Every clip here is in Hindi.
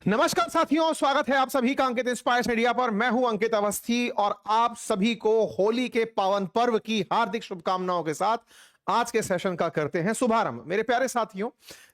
नमस्कार साथियों, स्वागत है आप सभी का अंकित इंस्पायर्स मीडिया पर। मैं हूं अंकित अवस्थी और आप सभी को होली के पावन पर्व की हार्दिक शुभकामनाओं के साथ आज के सेशन का करते हैं शुभारंभ। मेरे प्यारे साथियों,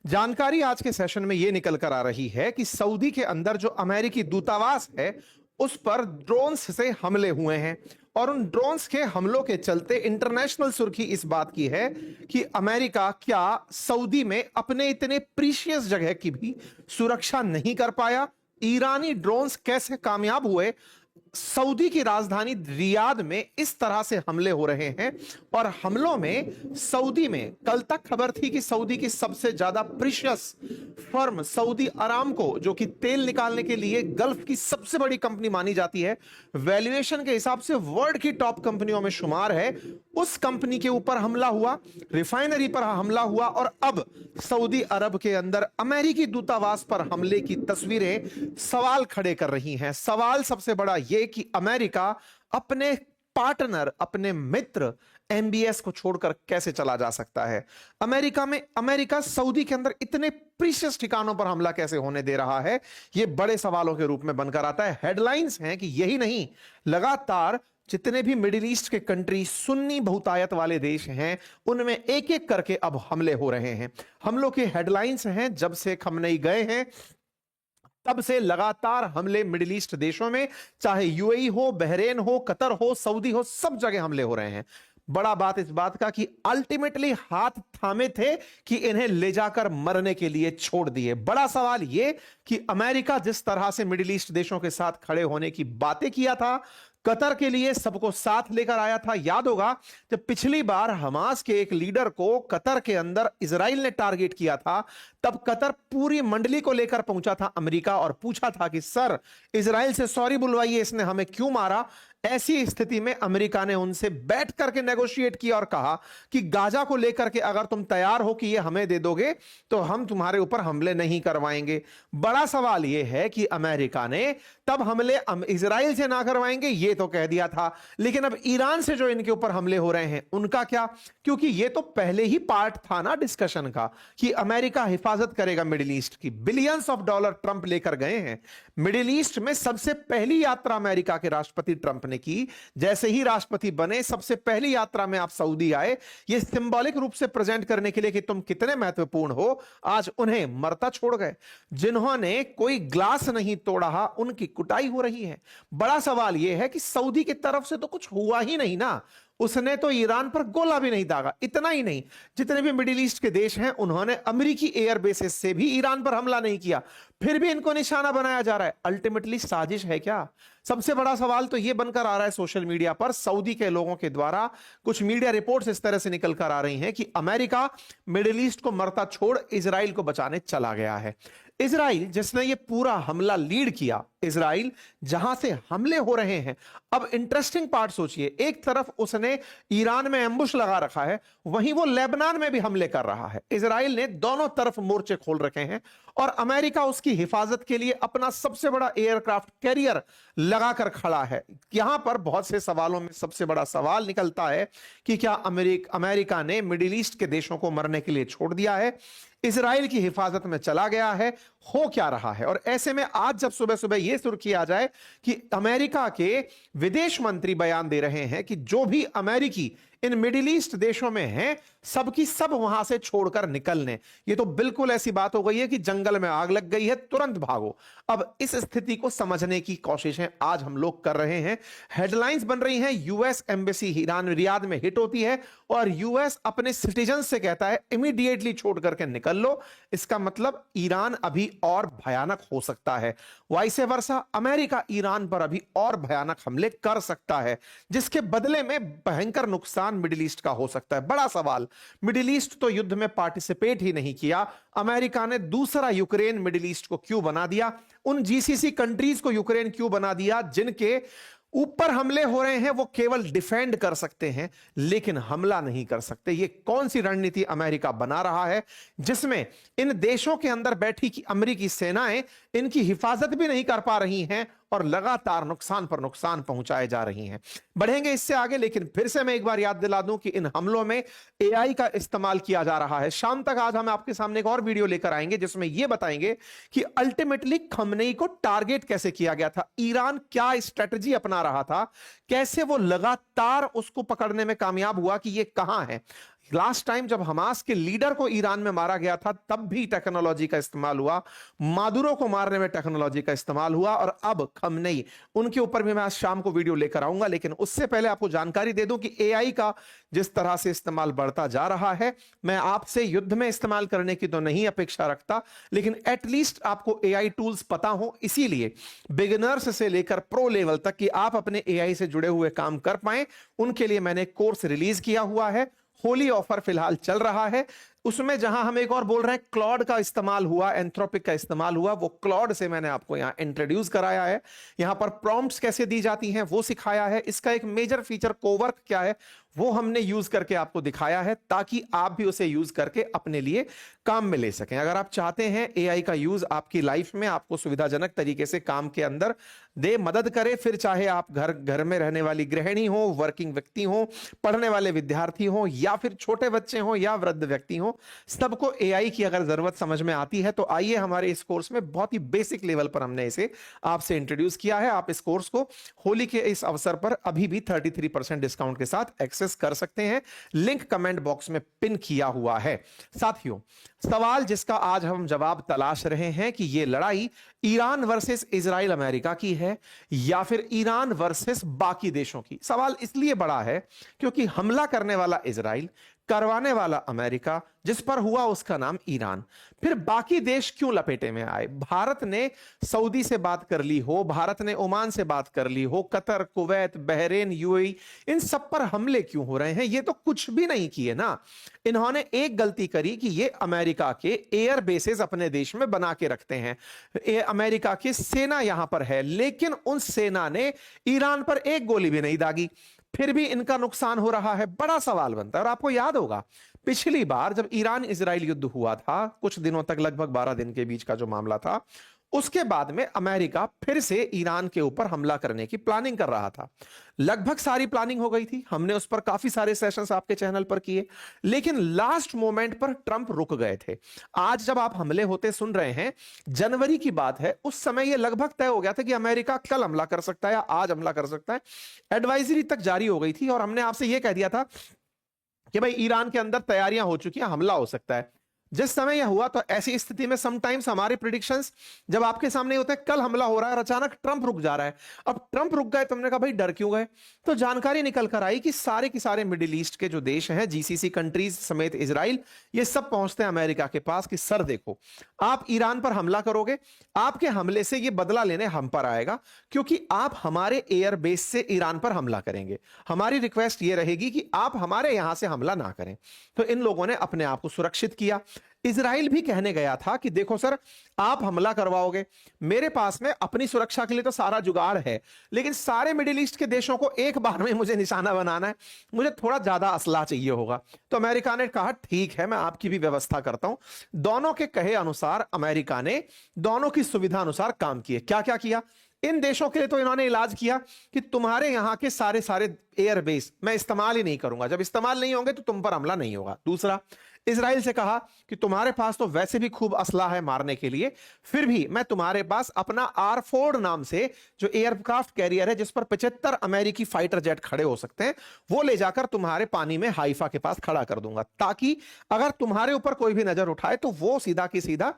जानकारी आज के सेशन में यह निकल कर आ रही है कि सऊदी के अंदर जो अमेरिकी दूतावास है उस पर ड्रोन्स से हमले हुए हैं और उन ड्रोन्स के हमलों के चलते इंटरनेशनल सुर्खी इस बात की है कि अमेरिका क्या सऊदी में अपने इतने प्रीशियस जगह की भी सुरक्षा नहीं कर पाया। ईरानी ड्रोन्स कैसे कामयाब हुए, सऊदी की राजधानी रियाद में इस तरह से हमले हो रहे हैं। और हमलों में सऊदी में कल तक खबर थी कि सऊदी की सबसे ज्यादा प्रीशियस फर्म सऊदी अरामको, जो कि तेल निकालने के लिए गल्फ की सबसे बड़ी कंपनी मानी जाती है, वैल्यूएशन के हिसाब से वर्ल्ड की टॉप कंपनियों में शुमार है, उस कंपनी के ऊपर हमला हुआ, रिफाइनरी पर हमला हुआ और अब सऊदी अरब के अंदर अमेरिकी दूतावास पर हमले की तस्वीरें सवाल खड़े कर रही हैं। सवाल सबसे बड़ा यह कि अमेरिका अपने पार्टनर, अपने मित्र एमबीएस को छोड़कर कैसे चला जा सकता है। अमेरिका सऊदी के अंदर इतने प्रीशियस ठिकानों पर हमला कैसे होने दे रहा है, यह बड़े सवालों के रूप में बनकर आता है। हेडलाइंस हैं कि यही नहीं, लगातार जितने भी मिडिल ईस्ट के कंट्री, सुन्नी बहुतायत वाले देश हैं, उनमें एक एक करके अब हमले हो रहे हैं। हमलों के हेडलाइंस हैं, जब से खमनेई गए हैं तब से लगातार हमले मिडिल ईस्ट देशों में, चाहे यूएई हो, बहरेन हो, कतर हो, सऊदी हो, सब जगह हमले हो रहे हैं। बड़ा बात इस बात का कि अल्टीमेटली हाथ थामे थे कि इन्हें ले जाकर मरने के लिए छोड़ दिए। बड़ा सवाल यह कि अमेरिका जिस तरह से मिडिल ईस्ट देशों के साथ खड़े होने की बातें किया था, कतर के लिए सबको साथ लेकर आया था। याद होगा जब पिछली बार हमास के एक लीडर को कतर के अंदर इजराइल ने टारगेट किया था, तब कतर पूरी मंडली को लेकर पहुंचा था अमेरिका और पूछा था कि सर, इजराइल से सॉरी बुलवाइए, इसने हमें क्यों मारा। ऐसी स्थिति में अमेरिका ने उनसे बैठ करके नेगोशिएट किया और कहा कि गाजा को लेकर के अगर तुम तैयार हो कि ये हमें दे दोगे तो हम तुम्हारे ऊपर हमले नहीं करवाएंगे। बड़ा सवाल यह है कि अमेरिका ने तब हमले इजराइल से ना करवाएंगे ये तो कह दिया था, लेकिन अब ईरान से जो इनके ऊपर हमले हो रहे हैं उनका क्या? क्योंकि ये तो पहले ही पार्ट था ना डिस्कशन का कि अमेरिका हिफाजत करेगा मिडिल ईस्ट की। बिलियंस ऑफ डॉलर ट्रंप लेकर गए हैं मिडिल ईस्ट में। सबसे पहली यात्रा अमेरिका के राष्ट्रपति ट्रंप ने की, जैसे ही राष्ट्रपति बने सबसे पहली यात्रा में आप सऊदी आए, यह सिंबॉलिक रूप से प्रेजेंट करने के लिए कि तुम कितने महत्वपूर्ण हो। आज उन्हें मरता छोड़ गए। जिन्होंने कोई ग्लास नहीं तोड़ा उनकी कुटाई हो रही है। बड़ा सवाल यह है कि सऊदी की तरफ से तो कुछ हुआ ही नहीं ना, उसने तो ईरान पर गोला भी नहीं दागा। इतना ही नहीं, जितने भी मिडिल ईस्ट के देश हैं उन्होंने अमेरिकी एयर बेसेस से भी ईरान पर हमला नहीं किया, फिर भी इनको निशाना बनाया जा रहा है। अल्टीमेटली साजिश है क्या? सबसे बड़ा सवाल तो यह बनकर आ रहा है सोशल मीडिया पर, सऊदी के लोगों के द्वारा कुछ मीडिया रिपोर्ट्स इस तरह से निकल कर आ रही हैं कि अमेरिका मिडिल ईस्ट को मरता छोड़ इजराइल को बचाने चला गया है। इजराइल जिसने ये पूरा हमला लीड किया, इजराइल जहां से हमले हो रहे हैं। अब इंटरेस्टिंग पार्ट सोचिए, एक तरफ उसने ईरान में एम्बुश लगा रखा है, वहीं वो लेबनान में भी हमले कर रहा है। इजराइल ने दोनों तरफ मोर्चे खोल रखे हैं और अमेरिका उसकी हिफाजत के लिए अपना सबसे बड़ा एयरक्राफ्ट कैरियर लगाकर खड़ा है। यहां पर बहुत से सवालों में सबसे बड़ा सवाल निकलता है कि क्या अमेरिका ने मिडिल ईस्ट के देशों को मरने के लिए छोड़ दिया है, इजराइल की हिफाजत में चला गया है, हो क्या रहा है? और ऐसे में आज जब सुबह सुबह यह सुर्खी आ जाए कि अमेरिका के विदेश मंत्री बयान दे रहे हैं कि जो भी अमेरिकी इन मिडिल ईस्ट देशों में हैं सबकी सब वहां से छोड़कर निकलने, ये तो बिल्कुल ऐसी बात हो गई है कि जंगल में आग लग गई है, तुरंत भागो। अब इस स्थिति को समझने की कोशिशें आज हम लोग कर रहे हैं। हेडलाइंस बन रही हैं, यूएस एम्बेसी ईरान रियाद में हिट होती है और यूएस अपने सिटीजन से कहता है इमीडिएटली छोड़ करके निकल लो। इसका मतलब ईरान अभी और भयानक हो सकता है। वाइसे वर्सा अमेरिका ईरान पर अभी और भयानक हमले कर सकता है, जिसके बदले में भयंकर नुकसान मिडिल ईस्ट का हो सकता है। बड़ा सवाल, मिडिल ईस्ट तो युद्ध में पार्टिसिपेट ही नहीं किया, अमेरिका ने दूसरा यूक्रेन मिडिल ईस्ट को क्यों बना दिया? उन जीसीसी कंट्रीज को यूक्रेन क्यों बना दिया जिनके ऊपर हमले हो रहे हैं? वो केवल डिफेंड कर सकते हैं लेकिन हमला नहीं कर सकते। ये कौन सी रणनीति अमेरिका बना रहा है जिसमें इन देशों के अंदर बैठी की अमेरिकी सेनाएं इनकी हिफाजत भी नहीं कर पा रही हैं और लगातार नुकसान पर नुकसान पहुंचाए जा रही हैं। बढ़ेंगे इससे आगे, लेकिन फिर से मैं एक बार याद दिला दूं कि इन हमलों में एआई का इस्तेमाल किया जा रहा है। शाम तक आज हम आपके सामने एक और वीडियो लेकर आएंगे जिसमें यह बताएंगे कि अल्टीमेटली खमनेई को टारगेट कैसे किया गया था, ईरान क्या स्ट्रेटजी अपना रहा था, कैसे वो लगातार उसको पकड़ने में कामयाब हुआ कि ये कहां है। लास्ट टाइम जब हमास के लीडर को ईरान में मारा गया था तब भी टेक्नोलॉजी का इस्तेमाल हुआ, मादुरो को मारने में टेक्नोलॉजी का इस्तेमाल हुआ, और अब खमनेई, उनके ऊपर भी मैं आज शाम को वीडियो लेकर आऊंगा। लेकिन उससे पहले आपको जानकारी दे दूं कि एआई का जिस तरह से इस्तेमाल बढ़ता जा रहा है, मैं आपसे युद्ध में इस्तेमाल करने की तो नहीं अपेक्षा रखता, लेकिन एटलीस्ट आपको एआई टूल्स पता हो। इसीलिए बिगिनर्स से लेकर प्रो लेवल तक कि आप अपने एआई से जुड़े हुए काम कर पाए, उनके लिए मैंने कोर्स रिलीज किया हुआ है। होली ऑफर फिलहाल चल रहा है, उसमें जहां हम एक और बोल रहे हैं क्लॉड का इस्तेमाल हुआ, एंथ्रोपिक का इस्तेमाल हुआ, वो क्लॉड से मैंने आपको यहां इंट्रोड्यूस कराया है। यहां पर प्रॉम्प्ट्स कैसे दी जाती हैं वो सिखाया है। इसका एक मेजर फीचर कोवर्क क्या है वो हमने यूज करके आपको दिखाया है, ताकि आप भी उसे यूज करके अपने लिए काम में ले सकें। अगर आप चाहते हैं एआई का यूज आपकी लाइफ में आपको सुविधाजनक तरीके से काम के अंदर दे, मदद करे, फिर चाहे आप घर में रहने वाली गृहिणी हो, वर्किंग व्यक्ति हो, पढ़ने वाले विद्यार्थी हो, या फिर छोटे बच्चे हो, या वृद्ध व्यक्ति हो, सबको एआई की अगर जरूरत समझ में आती है तो आइए हमारे इस कोर्स में बहुत ही बेसिक लेवल पर हमने इसे आपसे इंट्रोड्यूस किया है। आप इस कोर्स को होली के इस अवसर पर अभी भी 33% डिस्काउंट के साथ एक्सेस कर सकते हैं। लिंक कमेंट बॉक्स में पिन किया हुआ है। साथियों, सवाल जिसका आज हम जवाब तलाश रहे हैं कि यह लड़ाई ईरान वर्सेस इजराइल अमेरिका की है या फिर ईरान वर्सेस बाकी देशों की। सवाल इसलिए बड़ा है क्योंकि हमला करने वाला इजराइल, करवाने वाला अमेरिका, जिस पर हुआ उसका नाम ईरान। फिर बाकी देश क्यों लपेटे में आए? भारत ने सऊदी से बात कर ली हो, भारत ने ओमान से बात कर ली हो, कतर, कुवैत, बहरीन, यूएई, इन सब पर हमले क्यों हो रहे हैं? ये तो कुछ भी नहीं किए ना। इन्होंने एक गलती करी कि ये अमेरिका के एयर बेसेस अपने देश में बना के रखते हैं। अमेरिका की सेना यहां पर है, लेकिन उन सेना ने ईरान पर एक गोली भी नहीं दागी, फिर भी इनका नुकसान हो रहा है। बड़ा सवाल बनता है। और आपको याद होगा पिछली बार जब ईरान इजराइल युद्ध हुआ था, कुछ दिनों तक, लगभग 12 दिन के बीच का जो मामला था, उसके बाद में अमेरिका फिर से ईरान के ऊपर हमला करने की प्लानिंग कर रहा था। लगभग सारी प्लानिंग हो गई थी, हमने उस पर काफी सारे सेशंस आपके चैनल पर किए, लेकिन लास्ट मोमेंट पर ट्रंप रुक गए थे। आज जब आप हमले होते सुन रहे हैं, जनवरी की बात है, उस समय यह लगभग तय हो गया था कि अमेरिका कल हमला कर सकता है या आज हमला कर सकता है। एडवाइजरी तक जारी हो गई थी और हमने आपसे यह कह दिया था कि भाई ईरान के अंदर तैयारियां हो चुकी हैं, हमला हो सकता है। जिस समय यह हुआ तो ऐसी स्थिति में समटाइम्स हमारे प्रिडिक्शंस जब आपके सामने होते हैं, कल हमला हो रहा है और अचानक ट्रंप रुक जा रहा है। अब ट्रंप रुक गए तो हमने कहा भाई डर क्यों गए? तो जानकारी निकल कर आई कि सारे के सारे मिडिल ईस्ट के जो देश हैं, जीसीसी कंट्रीज समेत इजराइल, ये सब पहुंचते हैं अमेरिका के पास कि सर देखो, आप ईरान पर हमला करोगे, आपके हमले से ये बदला लेने हम पर आएगा, क्योंकि आप हमारे एयर बेस से ईरान पर हमला करेंगे। हमारी रिक्वेस्ट ये रहेगी कि आप हमारे यहां से हमला ना करें। तो इन लोगों ने अपने आप को सुरक्षित किया। इजराइल भी कहने गया था कि देखो सर, आप हमला करवाओगे, मेरे पास में अपनी सुरक्षा के लिए तो सारा जुगाड़ है, लेकिन सारे मिडिल ईस्ट के देशों को एक बार में मुझे निशाना बनाना है, मुझे थोड़ा ज्यादा असला चाहिए होगा। तो अमेरिका ने कहा ठीक है, मैं आपकी भी व्यवस्था करता हूं। दोनों के कहे अनुसार अमेरिका ने दोनों की सुविधा अनुसार काम किए। क्या क्या किया? इन देशों के लिए तो इन्होंने इलाज किया कि तुम्हारे यहां के सारे सारे एयरबेस मैं इस्तेमाल ही नहीं करूंगा, जब इस्तेमाल नहीं होंगे तो तुम पर हमला नहीं होगा। दूसरा, इजराइल से कहा कि तुम्हारे पास तो वैसे भी खूब असला है मारने के लिए, फिर भी मैं तुम्हारे पास अपना आर-4 नाम से जो एयरक्राफ्ट कैरियर है, जिस पर 75 अमेरिकी फाइटर जेट खड़े हो सकते हैं, वो ले जाकर तुम्हारे पानी में हाइफा के पास खड़ा कर दूंगा, ताकि अगर तुम्हारे ऊपर कोई भी नजर उठाए तो वो सीधा की सीधा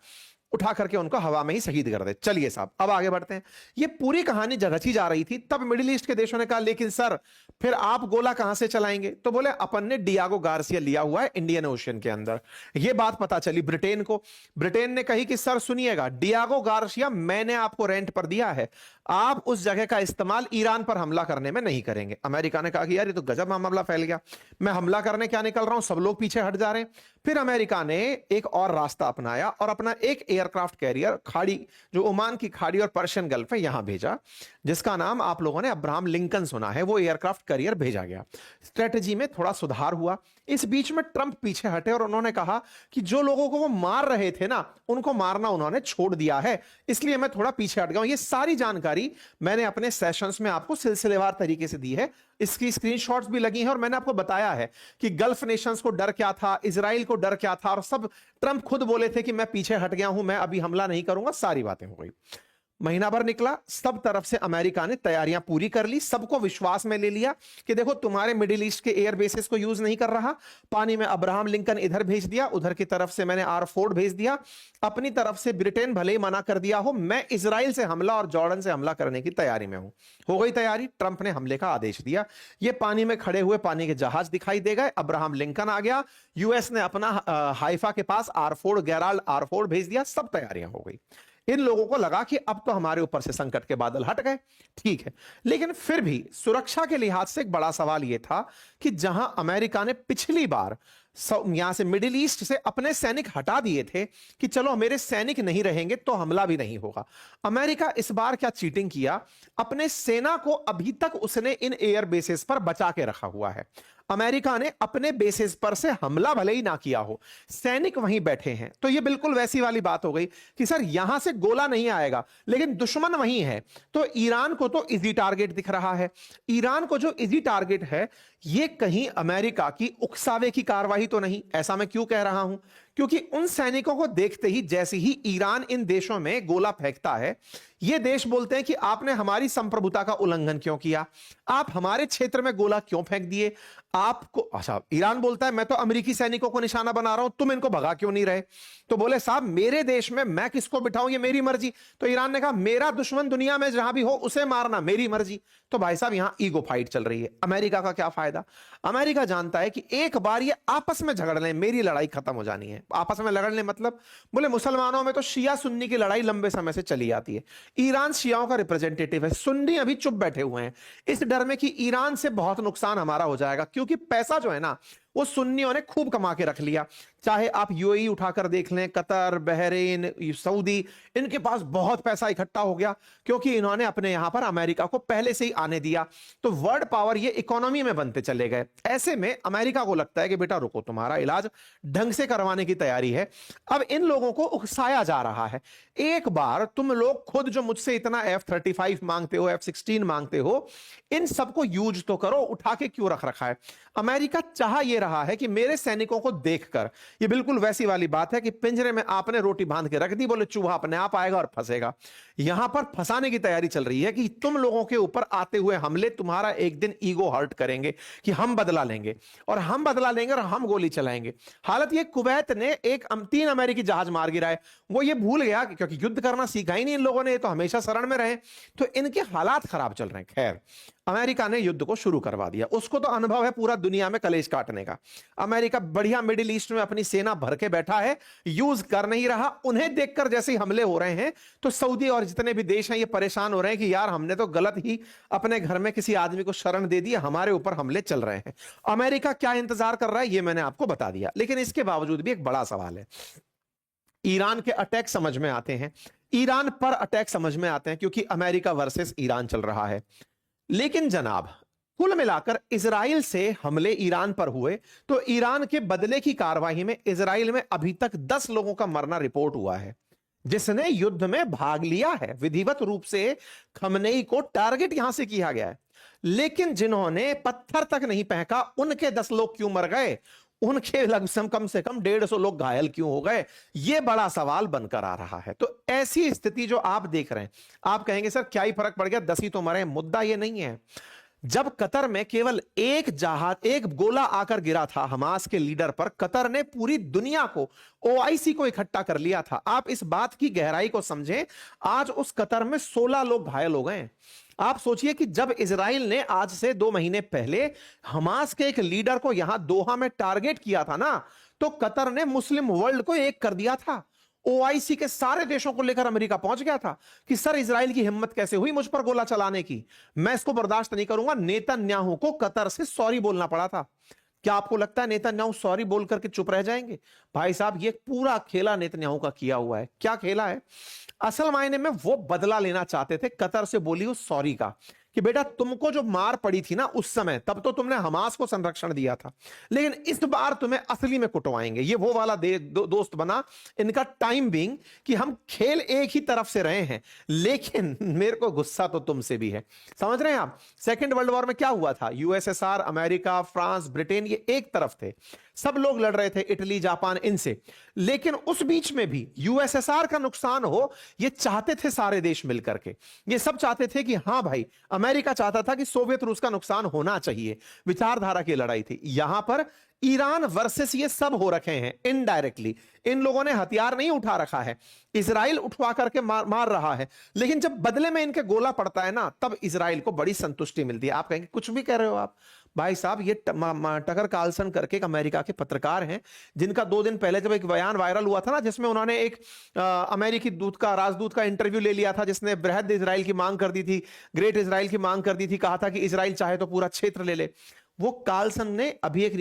उठा करके उनको हवा में ही शहीद कर दे। चलिए साहब, अब आगे बढ़ते हैं। ये पूरी कहानी जगची जा रही थी, तब मिडिल ईस्ट के देशों ने कहा लेकिन सर फिर आप गोला कहां से चलाएंगे? तो बोले अपन ने डियागो गार्सिया लिया हुआ है इंडियन ओशन के अंदर। यह बात पता चली ब्रिटेन को। ब्रिटेन ने कही कि सर सुनिएगा, डियागो गार्सिया मैंने आपको रेंट पर दिया है, आप उस जगह का इस्तेमाल ईरान पर हमला करने में नहीं करेंगे। अमेरिका ने कहा कि यार ये तो गजब मामला फैल गया, मैं हमला करने क्या निकल रहा हूं, सब लोग पीछे हट जा रहे हैं। फिर अमेरिका ने एक और रास्ता अपनाया और अपना एक एयरक्राफ्ट कैरियर खाड़ी, जो ओमान की खाड़ी और पर्शियन गल्फ है, यहां भेजा, जिसका नाम आप लोगों ने अब्राहम लिंकन सुना है। वो एयरक्राफ्ट कैरियर भेजा गया। स्ट्रेटजी में थोड़ा सुधार हुआ। इस बीच में ट्रंप पीछे हटे और उन्होंने कहा कि जो लोगों को वो मार रहे थे ना, उनको मारना उन्होंने छोड़ दिया है, इसलिए मैं थोड़ा पीछे हट गया हूं। ये सारी जानकारी मैंने अपने सेशंस में आपको सिलसिलेवार तरीके से दी है। इसकी स्क्रीनशॉट्स भी लगी हैं और मैंने आपको बताया है कि गल्फ नेशंस को डर क्या था, इजराइल को डर क्या था, और सब ट्रंप खुद बोले थे कि मैं पीछे हट गया हूं, मैं अभी हमला नहीं करूंगा। सारी बातें हो गई। महीना भर निकला, सब तरफ से अमेरिका ने तैयारियां पूरी कर ली, सबको विश्वास में ले लिया कि देखो तुम्हारे मिडिल ईस्ट के एयर बेसिस को यूज नहीं कर रहा, पानी में अब्राहम लिंकन इधर भेज दिया, उधर की तरफ से मैंने आर फोर्ड भेज दिया, अपनी तरफ से ब्रिटेन भले ही मना कर दिया हो, मैं इजराइल से हमला और जॉर्डन से हमला करने की तैयारी में हूं। हो गई तैयारी, ट्रंप ने हमले का आदेश दिया। ये पानी में खड़े हुए पानी के जहाज दिखाई दे गए, अब्राहम लिंकन आ गया, यूएस ने अपना हाइफा के पास R Ford, Gerald R Ford भेज दिया, सब तैयारियां हो गई। इन लोगों को लगा कि अब तो हमारे ऊपर से संकट के बादल हट गए, ठीक है। लेकिन फिर भी सुरक्षा के लिहाज से एक बड़ा सवाल यह था कि जहां अमेरिका ने पिछली बार यहां से मिडिल ईस्ट से अपने सैनिक हटा दिए थे कि चलो मेरे सैनिक नहीं रहेंगे तो हमला भी नहीं होगा, अमेरिका इस बार क्या चीटिंग किया, अपने सेना को अभी तक उसने इन एयर बेसिस पर बचा के रखा हुआ है। अमेरिका ने अपने बेसिस पर से हमला भले ही ना किया हो, सैनिक वहीं बैठे हैं। तो यह बिल्कुल वैसी वाली बात हो गई कि सर यहां से गोला नहीं आएगा लेकिन दुश्मन वहीं है। तो ईरान को तो इजी टारगेट दिख रहा है। ईरान को जो इजी टारगेट है, यह कहीं अमेरिका की उकसावे की कार्रवाई तो नहीं। ऐसा मैं क्यों कह रहा हूं? क्योंकि उन सैनिकों को देखते ही जैसे ही ईरान इन देशों में गोला फेंकता है, ये देश बोलते हैं कि आपने हमारी संप्रभुता का उल्लंघन क्यों किया, आप हमारे क्षेत्र में गोला क्यों फेंक दिए, आपको अच्छा। ईरान बोलता है मैं तो अमेरिकी सैनिकों को निशाना बना रहा हूं, तुम इनको भगा क्यों नहीं रहे? तो बोले साहब मेरे देश में मैं किसको बिठाऊं, ये मेरी मर्जी। तो ईरान ने कहा मेरा दुश्मन दुनिया में जहां भी हो उसे मारना मेरी मर्जी। तो भाई साहब यहां ईगो फाइट चल रही है। अमेरिका का क्या फायदा? अमेरिका जानता है कि एक बार ये आपस में झगड़ लें, मेरी लड़ाई खत्म हो जानी है। आपस में लड़ने मतलब बोले मुसलमानों में तो शिया सुन्नी की लड़ाई लंबे समय से चली आती है। ईरान शियाओं का रिप्रेजेंटेटिव है, सुन्नी अभी चुप बैठे हुए हैं इस डर में कि ईरान से बहुत नुकसान हमारा हो जाएगा, क्योंकि पैसा जो है ना वो सुन्नियों ने खूब कमा के रख लिया। चाहे आप यूएई उठाकर देख लें, कतर, बहरीन, सऊदी, इनके पास बहुत पैसा इकट्ठा हो गया क्योंकि इन्होंने अपने यहां पर अमेरिका को पहले से ही आने दिया। तो वर्ल्ड पावर ये इकोनॉमी में बनते चले गए। ऐसे में अमेरिका को लगता है कि बेटा रुको, तुम्हारा इलाज ढंग से करवाने की तैयारी है। अब इन लोगों को उकसाया जा रहा है। एक बार तुम लोग खुद जो मुझसे इतना F-35 मांगते हो, F-16 मांगते हो, इन सबको यूज तो करो, उठा के क्यों रख रखा है? अमेरिका चाह ये रहा है कि मेरे सैनिकों को देखकर, ये बिल्कुल वैसी वाली बात है कि पिंजरे में आपने रोटी बांध के रख दी, बोले चूहा अपने आप आएगा और फंसेगा। यहां पर फंसाने की तैयारी चल रही है कि तुम लोगों के ऊपर आते हुए हमले तुम्हारा एक दिन ईगो हर्ट करेंगे कि हम बदला लेंगे, और हम बदला लेंगे और हम गोली चलाएंगे। हालत ये, कुवैत ने 3 अमेरिकी जहाज मार गिराए। वो ये भूल गया क्योंकि युद्ध करना सीखा ही नहीं इन लोगों ने, तो हमेशा शरण में रहे, तो इनके हालात खराब चल रहे हैं। खैर अमेरिका ने युद्ध को शुरू करवा दिया। उसको तो अनुभव है पूरा दुनिया में कलेश काटने का। अमेरिका बढ़िया मिडिल ईस्ट में अपनी सेना भर के बैठा है, यूज कर नहीं रहा। उन्हें देखकर जैसे ही हमले हो रहे हैं तो सऊदी और जितने भी देश हैं ये परेशान हो रहे हैं कि यार हमने तो गलत ही अपने घर में किसी आदमी को शरण दे दी, हमारे ऊपर हमले चल रहे हैं। अमेरिका क्या इंतजार कर रहा है ये मैंने आपको बता दिया। लेकिन इसके बावजूद भी एक बड़ा सवाल है। ईरान के अटैक समझ में आते हैं, ईरान पर अटैक समझ में आते हैं क्योंकि अमेरिका वर्सेस ईरान चल रहा है। लेकिन जनाब कुल मिलाकर इजराइल से हमले ईरान पर हुए तो ईरान के बदले की कार्रवाई में इजराइल में अभी तक 10 लोगों का मरना रिपोर्ट हुआ है। जिसने युद्ध में भाग लिया है, विधिवत रूप से खमनेई को टारगेट यहां से किया गया है, लेकिन जिन्होंने पत्थर तक नहीं फेंका उनके 10 लोग क्यों मर गए, उनके लगभग कम से कम 150 लोग घायल क्यों हो गए, यह बड़ा सवाल बनकर आ रहा है। तो ऐसी स्थिति जो आप देख रहे हैं, आप कहेंगे सर क्या ही फर्क पड़ गया, 10 ही तो मरे। मुद्दा यह नहीं है। जब कतर में केवल एक जहाज, एक गोला आकर गिरा था हमास के लीडर पर, कतर ने पूरी दुनिया को, ओआईसी को इकट्ठा कर लिया था। आप इस बात की गहराई को समझें, आज उस कतर में 16 लोग घायल हो गए। आप सोचिए कि जब इजराइल ने आज से 2 महीने पहले हमास के एक लीडर को यहां दोहा में टारगेट किया था ना, तो कतर ने मुस्लिम वर्ल्ड को एक कर दिया था। ओआईसी के सारे देशों को लेकर अमेरिका पहुंच गया था कि सर इजराइल की हिम्मत कैसे हुई मुझ पर गोला चलाने की, मैं इसको बर्दाश्त नहीं करूंगा। नेतन्याहू को कतर से सॉरी बोलना पड़ा था। क्या आपको लगता है नेतन्याहू सॉरी बोल करके चुप रह जाएंगे? भाई साहब, ये पूरा खेला नेतन्याहू का किया हुआ है। क्या खेला है? असल मायने में वो बदला लेना चाहते थे कतर से बोली उस सॉरी का, कि बेटा तुमको जो मार पड़ी थी ना उस समय, तब तो तुमने हमास को संरक्षण दिया था, लेकिन इस बार तुम्हें असली में कुटवाएंगे। ये वो वाला दोस्त बना इनका टाइम बीइंग, कि हम खेल एक ही तरफ से रहे हैं, लेकिन मेरे को गुस्सा तो तुमसे भी है। समझ रहे हैं आप? सेकेंड वर्ल्ड वॉर में क्या हुआ था? यूएसएसआर, अमेरिका, फ्रांस, ब्रिटेन, ये एक तरफ थे, सब लोग लड़ रहे थे, इटली, जापान, इनसे। लेकिन उस बीच में भी यूएसएसआर का नुकसान हो, ये चाहते थे सारे देश मिलकर के। ये सब चाहते थे कि हां भाई, अमेरिका चाहता था कि सोवियत रूस का नुकसान होना चाहिए। विचारधारा की लड़ाई थी। यहां पर ईरान वर्सेस ये सब हो रखे हैं इनडायरेक्टली। इन लोगों ने हथियार नहीं उठा रखा है, इजराइल उठवा करके मार रहा है, लेकिन जब बदले में इनके गोला पड़ता है ना, तब इजराइल को बड़ी संतुष्टि मिलती है। आप कहेंगे कुछ भी कह रहे हो आप। भाई साहब, ये टकर कार्लसन करके एक अमेरिका के पत्रकार हैं, जिनका 2 दिन पहले जब एक बयान वायरल हुआ था ना, जिसमें उन्होंने एक अमेरिकी राजदूत का इंटरव्यू ले लिया था, जिसने बृहद इजराइल की मांग कर दी थी, ग्रेट इजराइल की मांग कर दी थी, कहा था कि इजराइल चाहे तो पूरा क्षेत्र ले ले। वो कार्लसन ने अभी एक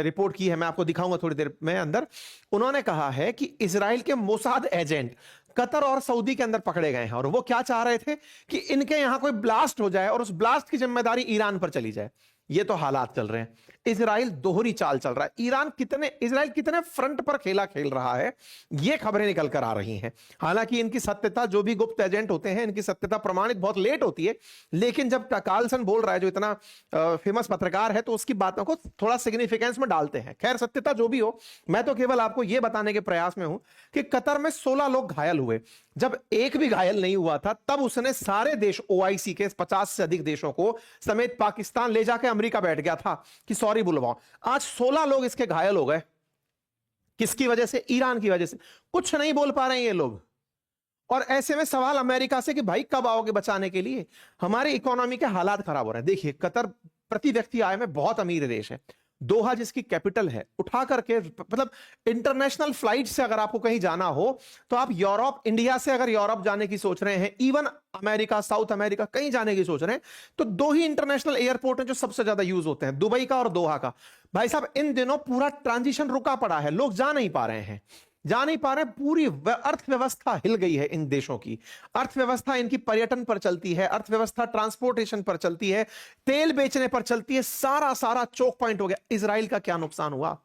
रिपोर्ट की है, मैं आपको दिखाऊंगा थोड़ी देर में अंदर। उन्होंने कहा है कि इजराइल के मोसाद एजेंट कतर और सऊदी के अंदर पकड़े गए हैं, और वो क्या चाह रहे थे कि इनके यहां कोई ब्लास्ट हो जाए और उस ब्लास्ट की जिम्मेदारी ईरान पर चली जाए। ये तो हालात चल रहे हैं। इजराइल दोहरी चाल चल रहा है। इजराइल कितने फ्रंट पर खेला खेल रहा है, ये खबरें निकल कर आ रही हैं। हालांकि इनकी सत्यता, जो भी गुप्त एजेंट होते हैं, इनकी सत्यता प्रमाणित बहुत लेट होती है, लेकिन जब कार्लसन बोल रहा है, जो इतना फेमस पत्रकार है, तो उसकी बातों को थोड़ा सिग्निफिकेंस में डालते हैं। खैर, सत्यता जो भी हो, मैं तो केवल आपको यह बताने के प्रयास में हूं कि कतर में 16 लोग घायल हुए। जब एक भी घायल नहीं हुआ था, तब उसने सारे देश, ओआईसी के 50 से अधिक देशों को समेत पाकिस्तान ले जाके अमेरिका बैठ गया था कि सॉरी बुलवाओ। आज 16 लोग इसके घायल हो गए। किसकी वजह से? ईरान की वजह से। कुछ नहीं बोल पा रहे हैं ये लोग। और ऐसे में सवाल अमेरिका से कि भाई कब आओगे बचाने के लिए? हमारी इकोनॉमी के हालात खराब हो रहे हैं। देखिए, कतर प्रति व्यक्ति आय में बहुत अमीर देश है। दोहा जिसकी कैपिटल है, उठा करके, मतलब इंटरनेशनल फ्लाइट से अगर आपको कहीं जाना हो, तो आप यूरोप, इंडिया से अगर यूरोप जाने की सोच रहे हैं, इवन अमेरिका, साउथ अमेरिका, कहीं जाने की सोच रहे हैं, तो 2 ही इंटरनेशनल एयरपोर्ट हैं जो सबसे ज्यादा यूज होते हैं, दुबई का और दोहा का। भाई साहब, इन दिनों पूरा ट्रांजिशन रुका पड़ा है, लोग जा नहीं पा रहे हैं। पूरी अर्थव्यवस्था हिल गई है इन देशों की। अर्थव्यवस्था इनकी पर्यटन पर चलती है, अर्थव्यवस्था ट्रांसपोर्टेशन पर चलती है, तेल बेचने पर चलती है, सारा चोक पॉइंट हो गया। इजराइल का क्या नुकसान हुआ?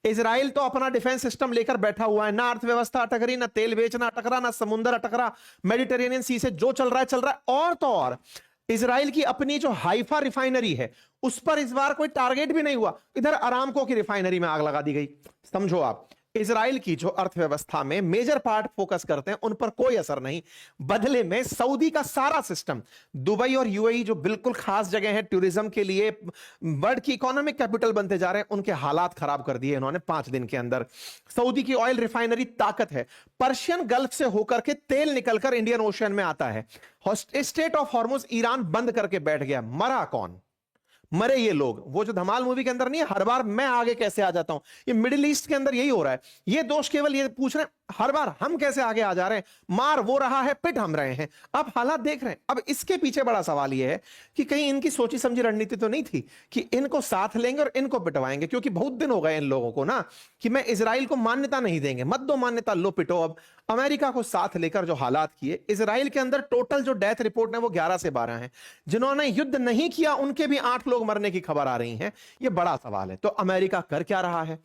इजराइल तो अपना डिफेंस सिस्टम लेकर बैठा हुआ है, ना अर्थव्यवस्था अटक रही, ना तेल बेचना अटक रहा, ना समुद्र अटक रहा। मेडिटेरेनियन सी से जो चल रहा है। और तो और, इजराइल की अपनी जो हाइफा रिफाइनरी है, उस पर इस बार कोई टारगेट भी नहीं हुआ। इधर अरामको की रिफाइनरी में आग लगा दी गई। समझो आप, इजराइल की जो अर्थव्यवस्था में मेजर पार्ट फोकस करते हैं, उन पर कोई असर नहीं। बदले में सऊदी का सारा सिस्टम, दुबई और यूएई जो बिल्कुल खास जगह है टूरिज्म के लिए, वर्ल्ड की इकोनॉमिक कैपिटल बनते जा रहे हैं, उनके हालात खराब कर दिए इन्होंने 5 दिन के अंदर। सऊदी की ऑयल रिफाइनरी ताकत है, पर्शियन गल्फ से होकर के तेल निकलकर इंडियन ओशियन में आता है। स्टेट ऑफ हॉर्मुज ईरान बंद करके बैठ गया। मरा कौन? मरे ये लोग। वो जो धमाल मूवी के अंदर नहीं है, हर बार मैं आगे कैसे आ जाता हूं, ये मिडिल ईस्ट के अंदर यही हो रहा है। ये दोष केवल ये पूछ रहे हैं हर बार हम कैसे आगे आ जा रहे हैं। मार वो रहा है, पिट हम रहे हैं। अब हालात देख रहे हैं। अब इसके पीछे बड़ा सवाल यह है कि कहीं इनकी सोची समझी रणनीति तो नहीं थी कि इनको साथ लेंगे और इनको पिटवाएंगे, क्योंकि बहुत दिन हो गए इन लोगों को ना कि मैं इजराइल को मान्यता नहीं देंगे, मत दो मान्यता, लो पिटो। अब अमेरिका को साथ लेकर जो हालात किए, इजराइल के अंदर टोटल जो डेथ रिपोर्ट है वो 11 से 12 है। जिन्होंने युद्ध नहीं किया उनके भी 8 लोग मरने की खबर आ रही है। यह बड़ा सवाल है। तो अमेरिका कर क्या रहा है?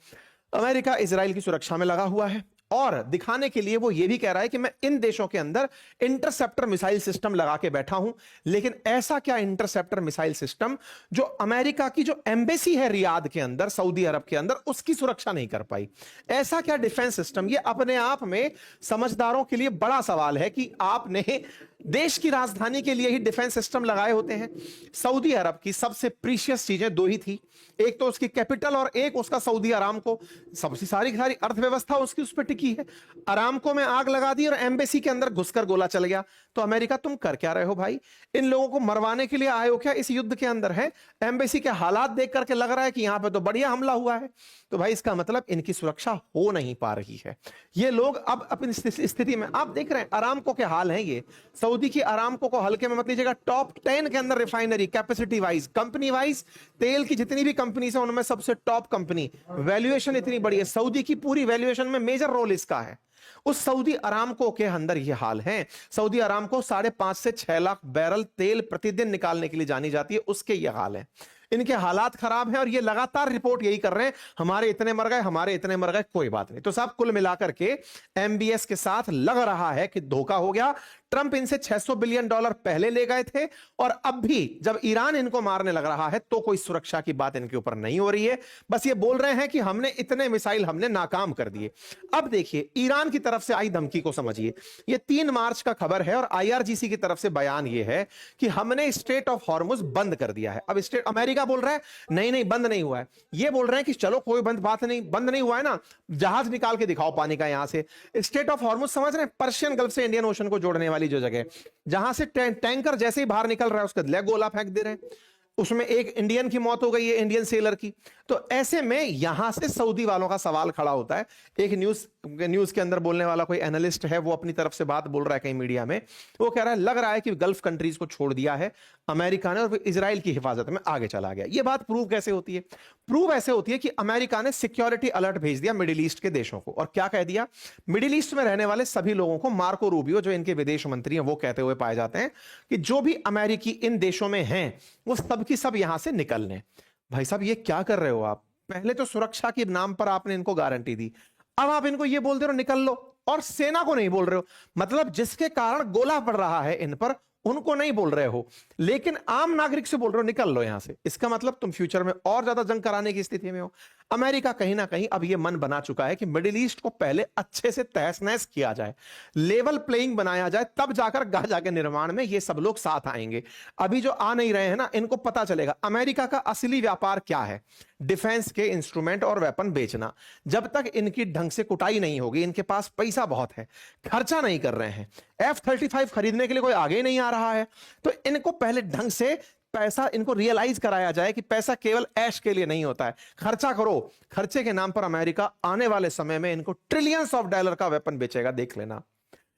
अमेरिका इजराइल की सुरक्षा में लगा हुआ है, और दिखाने के लिए वो ये भी कह रहा है कि मैं इन देशों के अंदर इंटरसेप्टर मिसाइल सिस्टम लगा के बैठा हूं। लेकिन ऐसा क्या इंटरसेप्टर मिसाइल सिस्टम जो अमेरिका की जो एम्बेसी है रियाद के अंदर, सऊदी अरब के अंदर, उसकी सुरक्षा नहीं कर पाई? ऐसा क्या डिफेंस सिस्टम? ये अपने आप में समझदारों के लिए बड़ा सवाल है कि आपने देश की राजधानी के लिए ही डिफेंस सिस्टम लगाए होते हैं। सऊदी अरब की सबसे प्रीशियस चीजें 2 ही थी, एक तो उसकी कैपिटल और एक उसका सऊदी अरामको। सबसे सारी अर्थव्यवस्था उसकी उस पर टिकी की है। अरामको में आग लगा दी और एम्बेसी के अंदर घुसकर गोला चल गया। तो अमेरिका तुम कर क्या रहे हो भाई? इन लोगों को मरवाने के लिए आए हो क्या इस युद्ध के अंदर? है एम्बेसी के हालात देख करके लग रहा है कि यहां पे तो बढ़िया हमला हुआ है। तो भाई इसका मतलब इनकी सुरक्षा हो नहीं पा रही है। ये लोग अब अपनी स्थिति में आप देख रहे हैं अरामको के हाल हैं ये। सऊदी की अरामको को हल्के में मत लीजिएगा, टॉप 10 के अंदर refinery capacity wise, company wise, तेल की जितनी भी कंपनी है उनमें सबसे टॉप कंपनी। वैल्यूएशन इतनी बड़ी है, सऊदी की पूरी वैल्यूएशन में मेजर रोल इसका है। उस सऊदी अरामको के अंदर ये हाल है। सऊदी अरामको 5.5 से 6 लाख बैरल तेल प्रतिदिन निकालने के लिए जानी जाती है, उसके ये हाल है। इनके हालात खराब हैं और ये लगातार रिपोर्ट यही कर रहे हैं, हमारे इतने मर गए, हमारे इतने मर गए। कोई बात नहीं। तो साहब कुल मिलाकर के एमबीएस के साथ लग रहा है कि धोखा हो गया। ट्रंप इनसे $600 बिलियन पहले ले गए थे और अब भी जब ईरान इनको मारने लग रहा है तो कोई सुरक्षा की बात इनके ऊपर नहीं हो रही है। बस ये बोल रहे हैं कि हमने इतने मिसाइल हमने नाकाम कर दिए। अब देखिए ईरान की तरफ से आई धमकी को समझिए। ये 3 मार्च का खबर है और आईआरजीसी की तरफ से बयान ये है कि हमने स्ट्रेट ऑफ हॉर्मुज बंद कर दिया है। अब स्टेट अमेरिका बोल रहा है नहीं नहीं बंद नहीं हुआ है। ये बोल रहे हैं कि चलो कोई बात नहीं, बंद नहीं हुआ है ना, जहाज निकाल के दिखाओ पानी का यहां से। स्ट्रेट ऑफ हॉर्मुज समझ रहे हैं, पर्शियन गल्फ से इंडियन ओशन को जोड़ने वाली जो जगह जहां से टैंकर जैसे ही बाहर निकल रहा है उसका ले गोला फेंक दे रहे हैं। उसमें एक इंडियन की मौत हो गई है, इंडियन सेलर की। तो ऐसे में यहां से सऊदी वालों का सवाल खड़ा होता है। एक न्यूज के अंदर बोलने वाला कोई एनालिस्ट है, वो अपनी तरफ से बात बोल रहा है कहीं मीडिया में। वो कह रहा है लग रहा है कि गल्फ कंट्रीज को छोड़ दिया है अमेरिका ने और इजराइल की हिफाजत में आगे चला गया। ये बात प्रूव कैसे होती है? प्रूव ऐसे होती है कि अमेरिका ने सिक्योरिटी अलर्ट भेज दिया मिडिल ईस्ट के देशों को। और क्या कह दिया? मिडिल ईस्ट में रहने वाले सभी लोगों को, मार्को रूबियो जो इनके विदेश मंत्री हैं वो कहते हुए पाए जाते हैं कि जो भी अमेरिकी इन देशों में हैं वो सब की सब यहां से निकलने। भाई साहब ये क्या कर रहे हो आप? पहले तो सुरक्षा के नाम पर आपने इनको गारंटी दी, अब आप इनको ये बोल दे रहे हो निकल लो, और सेना को नहीं बोल रहे हो। मतलब जिसके कारण गोला पड़ रहा है इन पर उनको नहीं बोल रहे हो, लेकिन आम नागरिक से बोल रहे हो निकल लो यहां से। इसका मतलब तुम फ्यूचर में और ज्यादा जंग कराने की स्थिति में हो। अमेरिका कहीं ना कहीं अब यह मन बना चुका है कि मिडिल ईस्ट को पहले अच्छे से तहस नहस किया जाए, लेवल प्लेइंग बनाया जाए, तब जाकर गाजा के निर्माण में ये सब लोग साथ आएंगे। अभी जो आ नहीं रहे हैं ना, इनको पता चलेगा अमेरिका का असली व्यापार क्या है, डिफेंस के इंस्ट्रूमेंट और वेपन बेचना। जब तक इनकी ढंग से कुटाई नहीं होगी, इनके पास पैसा बहुत है, खर्चा नहीं कर रहे हैं, F-35 खरीदने के लिए कोई आगे नहीं आ रहा है, तो इनको पहले ढंग से पैसा इनको रियलाइज कराया जाए कि पैसा केवल ऐश के लिए नहीं होता है, खर्चा करो। खर्चे के नाम पर अमेरिका आने वाले समय में इनको ट्रिलियंस ऑफ डॉलर का वेपन बेचेगा, देख लेना।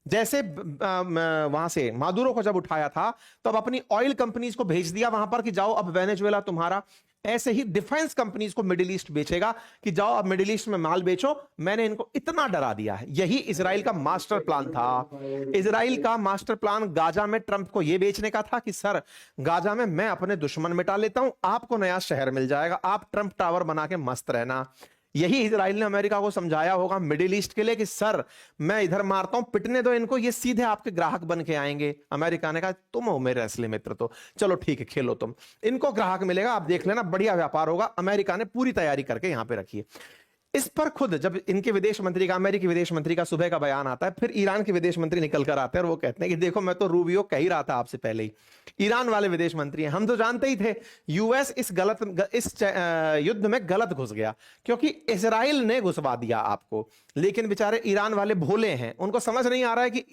जैसे वहां से मादुरो को जब उठाया था तो अब अपनी ऑयल कंपनीज को भेज दिया वहां पर कि जाओ अब वेनेजुएला तुम्हारा। ऐसे ही डिफेंस कंपनीज को मिडिल ईस्ट बेचेगा कि जाओ अब मिडिल ईस्ट में माल बेचो। मैंने इनको इतना डरा दिया है। यही इजराइल का मास्टर प्लान था। इजराइल का मास्टर प्लान गाजा में ट्रंप को यह बेचने का था कि सर गाजा में मैं अपने दुश्मन मिटा लेता हूं, आपको नया शहर मिल जाएगा, आप ट्रंप टावर बना के मस्त रहना। यही इजराइल ने अमेरिका को समझाया होगा मिडिल ईस्ट के लिए कि सर मैं इधर मारता हूं, पिटने दो इनको, ये सीधे आपके ग्राहक बन के आएंगे। अमेरिका ने कहा तुम हो मेरे असली मित्र, तो चलो ठीक है खेलो तुम, इनको ग्राहक मिलेगा, आप देख लेना बढ़िया व्यापार होगा। अमेरिका ने पूरी तैयारी करके यहां पे रखी है। इस पर खुद जब इनके विदेश मंत्री का, अमेरिकी विदेश मंत्री का सुबह का बयान आता है, फिर ईरान के विदेश मंत्री निकल कर आते हैं और वो कहते हैं कि देखो मैं तो रूबियो कह ही रहा था आपसे पहले ही, ईरान वाले विदेश मंत्री हैं, हम तो जानते ही थे यूएस इस युद्ध में गलत घुस गया क्योंकि इजराइल ने घुसवा दिया आपको। लेकिन बेचारे ईरान वाले भोले हैं, उनको समझ नहीं आ रहा है कि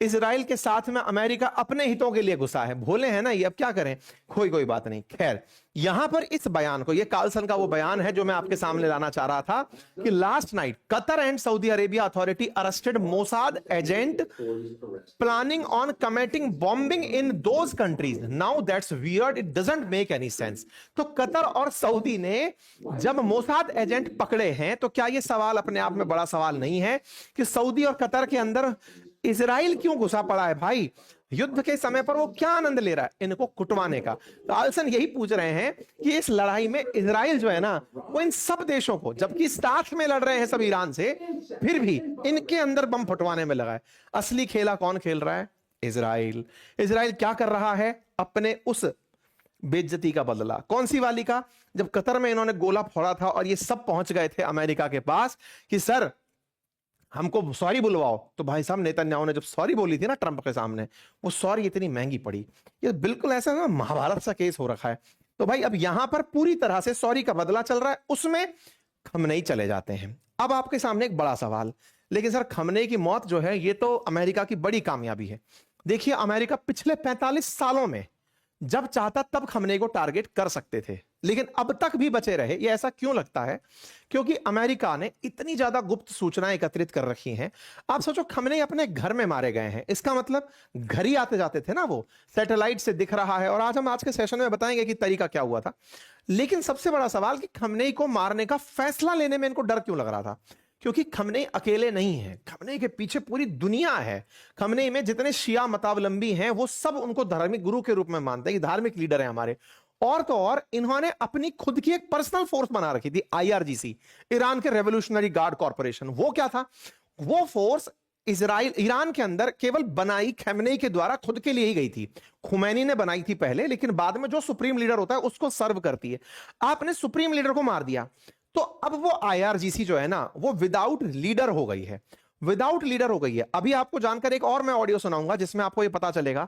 इजराइल के साथ में अमेरिका अपने हितों के लिए घुसा है। भोले हैं ना ये, अब क्या करें, कोई बात नहीं। खैर यहां पर इस बयान को, ये कार्लसन का वो बयान है जो मैं आपके सामने लाना चाह रहा था कि last night Qatar and Saudi Arabia authority arrested Mossad agent planning on committing bombing in those countries. Now that's weird, it doesn't make any sense. तो कतर और सऊदी ने जब मोसाद एजेंट पकड़े हैं तो क्या यह सवाल अपने आप में बड़ा सवाल नहीं है कि सऊदी और कतर के अंदर इजराइल क्यों घुसा पड़ा है? भाई युद्ध के समय पर वो क्या आनंद ले रहा है इनको कुटवाने का। कार्लसन यही पूछ रहे हैं कि इस लड़ाई में इजराइल जो है ना, वो इन सब देशों को, जबकि साथ में लड़ रहे हैं सब ईरान से, फिर भी इनके अंदर बम फटवाने में लगा है। असली खेला कौन खेल रहा है? इजराइल। इजराइल क्या कर रहा है? अपने उस बेइज्जती का बदला। कौन सी वाली का? जब कतर में इन्होंने गोला फोड़ा था और ये सब पहुंच गए थे अमेरिका के पास कि सर हमको सॉरी बुलवाओ, तो भाई साहब नेतन्याहू ने जब सॉरी बोली थी ना ट्रंप के सामने, वो सॉरी इतनी महंगी पड़ी। ये बिल्कुल ऐसा ना महाभारत सा केस हो रखा है। तो भाई अब यहां पर पूरी तरह से सॉरी का बदला चल रहा है, उसमें हम नहीं चले जाते हैं। अब आपके सामने एक बड़ा सवाल, लेकिन सर खमनेई की मौत जो है ये तो अमेरिका की बड़ी कामयाबी है। देखिए अमेरिका पिछले 45 सालों में जब चाहता तब खमनेई को टारगेट कर सकते थे, लेकिन अब तक भी बचे रहे। ये ऐसा क्यों लगता है? क्योंकि अमेरिका ने इतनी ज्यादा गुप्त सूचनाएं एकत्रित कर रखी हैं। आप सोचो खमनेई अपने घर में मारे गए हैं, इसका मतलब घर ही आते जाते थे ना, वो सैटेलाइट से दिख रहा है। और आज के सेशन में बताएंगे कि तरीका क्या हुआ था। लेकिन सबसे बड़ा सवाल कि खमनेई को मारने का फैसला लेने में इनको डर क्यों लग रहा था? क्योंकि खमनेई अकेले नहीं है, खमनेई के पीछे पूरी दुनिया है। खमनेई में जितने शिया मतावलंबी हैं वो सब उनको धार्मिक गुरु के रूप में मानते हैं कि धार्मिक लीडर है हमारे। और तो और इन्होंने अपनी खुद की एक पर्सनल फोर्स बना रखी थी, आईआरजीसी, ईरान के रेवोल्यूशनरी गार्ड कॉर्पोरेशन। वो क्या था? वो फोर्स ईरान के अंदर केवल बनाई खमेनेई के द्वारा खुद के लिए ही गई थी। खुमैनी ने बनाई थी पहले, लेकिन बाद में जो सुप्रीम लीडर होता है उसको सर्व करती है। आपने सुप्रीम लीडर को मार दिया तो अब वो आईआरजीसी जो है ना वो विदाउट लीडर हो गई है, विदाउट लीडर हो गई है। अभी आपको जानकर एक और मैं ऑडियो सुनाऊंगा जिसमें आपको ये पता चलेगा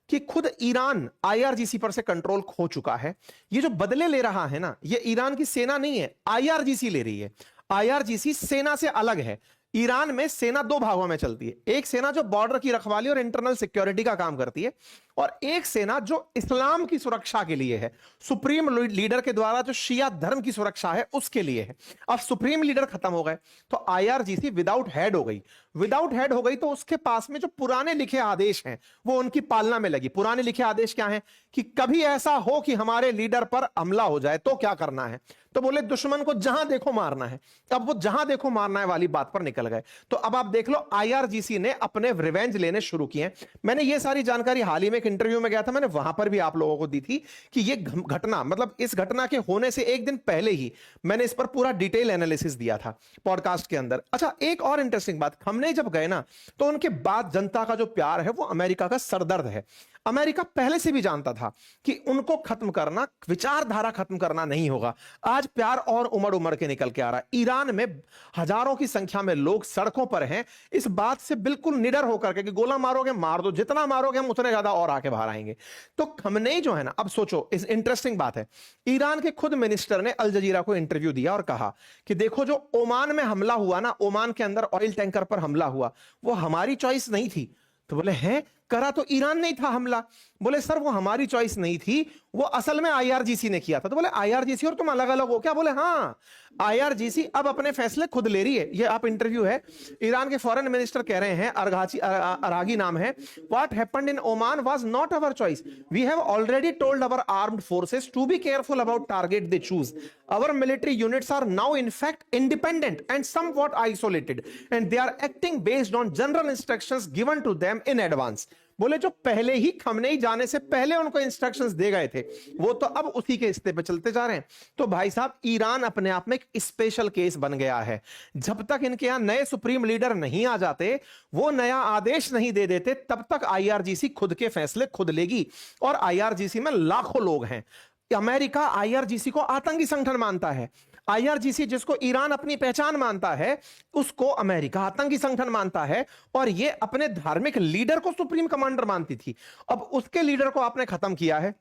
कि खुद ईरान आईआरजीसी पर से कंट्रोल खो चुका है। ये जो बदले ले रहा है ना, ये ईरान की सेना नहीं है, आईआरजीसी ले रही है। आईआरजीसी सेना से अलग है। ईरान में सेना दो भागों में चलती है, एक सेना जो बॉर्डर की रखवाली और इंटरनल सिक्योरिटी का काम करती है, और एक सेना जो इस्लाम की सुरक्षा के लिए है, सुप्रीम लीडर के द्वारा जो शिया धर्म की सुरक्षा है उसके लिए है। अब सुप्रीम लीडर खत्म हो गए तो आईआरजीसी विदाउट हेड हो गई। विदाउट हेड हो गई तो उसके पास में जो पुराने लिखे आदेश हैं वो उनकी पालना में लगी। पुराने लिखे आदेश क्या हैं कि कभी ऐसा हो कि हमारे लीडर पर हमला हो जाए तो क्या करना है? तो बोले दुश्मन को जहां देखो मारना है। तब वो जहां देखो मारना है वाली बात पर निकल गए। तो अब आप देख लो आईआरजीसी ने अपने रिवेंज लेने शुरू किए। मैंने ये सारी जानकारी हाल ही में एक इंटरव्यू में गया था, मैंने वहां पर भी आप लोगों को दी थी कि ये घटना, मतलब इस घटना के होने से एक दिन पहले ही मैंने इस पर पूरा डिटेल एनालिसिस दिया था पॉडकास्ट के अंदर। अच्छा, एक और इंटरेस्टिंग बात, खमनेई जब गए ना तो उनके बाद जनता का जो प्यार है वो अमेरिका का सरदर्द है। अमेरिका पहले से भी जानता था कि उनको खत्म करना, विचारधारा खत्म करना नहीं होगा। आज प्यार और उमड़ उमड़ के निकल के आ रहा है। ईरान में हजारों की संख्या में लोग सड़कों पर हैं इस बात से बिल्कुल निडर होकर के कि गोला मारोगे मार दो, जितना मारोगे हम उतने ज्यादा और आके बाहर आएंगे। तो खमनेई जो है ना, अब सोचो, इस इंटरेस्टिंग बात है, ईरान के खुद मिनिस्टर ने अल जजीरा को इंटरव्यू दिया और कहा कि देखो जो ओमान में हमला हुआ ना, ओमान के अंदर ऑयल टैंकर पर हमला हुआ, वो हमारी चॉइस नहीं थी। तो बोले हैं, करा तो ईरान नहीं था हमला। बोले सर वो हमारी चॉइस नहीं थी, वो असल में आईआरजीसी ने किया था। तो बोले आईआरजीसी और तुम अलग अलग हो क्या? बोले हाँ, आईआरजीसी अब अपने फैसले खुद ले रही है। ये आप इंटरव्यू है, ईरान के फॉरेन मिनिस्टर कह रहे हैं, अरागी नाम है, what happened in Oman was not our choice, we have already told our armed forces to be careful about target they choose, our military units are now in fact independent and somewhat isolated and they are acting based on general instructions given to them in advance. बोले जो पहले ही खमनेई जाने से पहले उनको इंस्ट्रक्शंस दे गए थे वो तो अब उसी के हिस्से पे चलते जा रहे हैं। तो भाई साहब, ईरान अपने आप में एक स्पेशल केस बन गया है। जब तक इनके यहां नए सुप्रीम लीडर नहीं आ जाते, वो नया आदेश नहीं दे देते, तब तक आईआरजीसी खुद के फैसले खुद लेगी। और आईआरजीसी में लाखों लोग हैं। अमेरिका आईआरजीसी को आतंकी संगठन मानता है। आईआरजीसी जिसको ईरान अपनी पहचान मानता है, उसको अमेरिका आतंकी संगठन मानता है। और ये अपने धार्मिक लीडर को सुप्रीम कमांडर मानती थी। अब उसके लीडर को आपने खत्म किया है,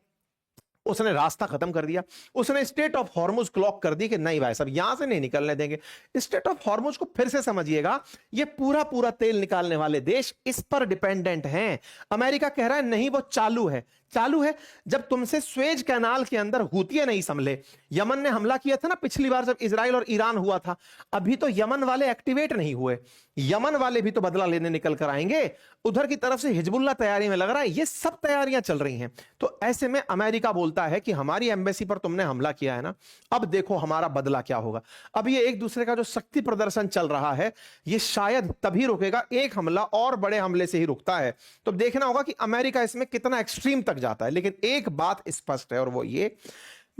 उसने रास्ता खत्म कर दिया, उसने स्टेट ऑफ हॉर्मुज क्लॉक कर दी कि नहीं भाई साहब यहां से नहीं निकलने देंगे। स्टेट ऑफ हॉर्मुज को फिर से समझिएगा, ये पूरा पूरा तेल निकालने वाले देश इस पर डिपेंडेंट हैं। अमेरिका कह रहा है नहीं, वो चालू है। चालू है जब तुमसे स्वेज कैनाल के अंदर हूतिये नहीं संभले। यमन ने हमला किया था ना पिछली बार जब इजराइल और ईरान हुआ था, अभी तो यमन वाले एक्टिवेट नहीं हुए। यमन वाले भी तो बदला लेने निकल कर आएंगे। उधर की तरफ से हिजबुल्लाह तैयारी में लग रहा है। ये सब तैयारियां चल रही हैं। तो ऐसे में अमेरिका बोलता है कि हमारी एम्बेसी पर तुमने हमला किया है ना, अब देखो हमारा बदला क्या होगा। अब ये एक दूसरे का जो शक्ति प्रदर्शन चल रहा है, ये शायद तभी रुकेगा, एक हमला और बड़े हमले से ही रुकता है। तो देखना होगा कि अमेरिका इसमें कितना एक्सट्रीम तक जाता है। लेकिन एक बात स्पष्ट है और वो ये,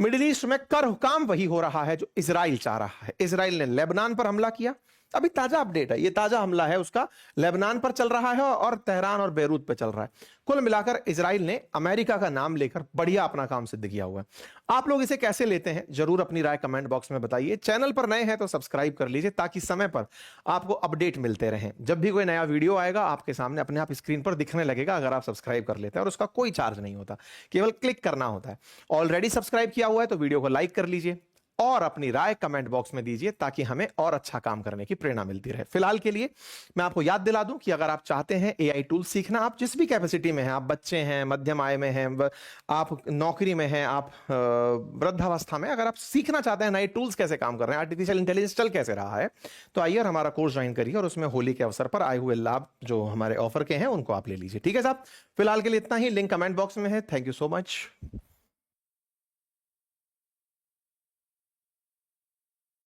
मिडिल ईस्ट में कर हुकाम वही हो रहा है जो इजराइल चाह रहा है। इजराइल ने लेबनान पर हमला किया, अभी ताजा अपडेट है, ये ताजा हमला है उसका, लेबनान पर चल रहा है और तेहरान और बेरूत पर चल रहा है। कुल मिलाकर इजराइल ने अमेरिका का नाम लेकर बढ़िया अपना काम सिद्ध किया हुआ है। आप लोग इसे कैसे लेते हैं जरूर अपनी राय कमेंट बॉक्स में बताइए। चैनल पर नए हैं तो सब्सक्राइब कर लीजिए ताकि समय पर आपको अपडेट मिलते रहें। जब भी कोई नया वीडियो आएगा आपके सामने अपने आप स्क्रीन पर दिखने लगेगा अगर आप सब्सक्राइब कर लेते हैं, और उसका कोई चार्ज नहीं होता, केवल क्लिक करना होता है। ऑलरेडी सब्सक्राइब किया हुआ है तो वीडियो को लाइक कर लीजिए, और अपनी राय कमेंट बॉक्स में दीजिए ताकि हमें और अच्छा काम करने की प्रेरणा मिलती रहे। फिलहाल के लिए मैं आपको याद दिला दूं कि अगर आप चाहते हैं एआई टूल सीखना, आप जिस भी कैपेसिटी में हैं, आप बच्चे हैं, मध्यम आय में हैं, आप नौकरी में हैं, आप वृद्धावस्था में, अगर आप सीखना चाहते हैं नए टूल्स कैसे काम कर रहे हैं, आर्टिफिशियल इंटेलिजेंस चल कैसे रहा है, तो आइए और हमारा कोर्स ज्वाइन करिए और उसमें होली के अवसर पर आए हुए लाभ जो हमारे ऑफर के हैं उनको आप ले लीजिए। ठीक है साहब, फिलहाल के लिए इतना ही। लिंक कमेंट बॉक्स में है। Thank you so much.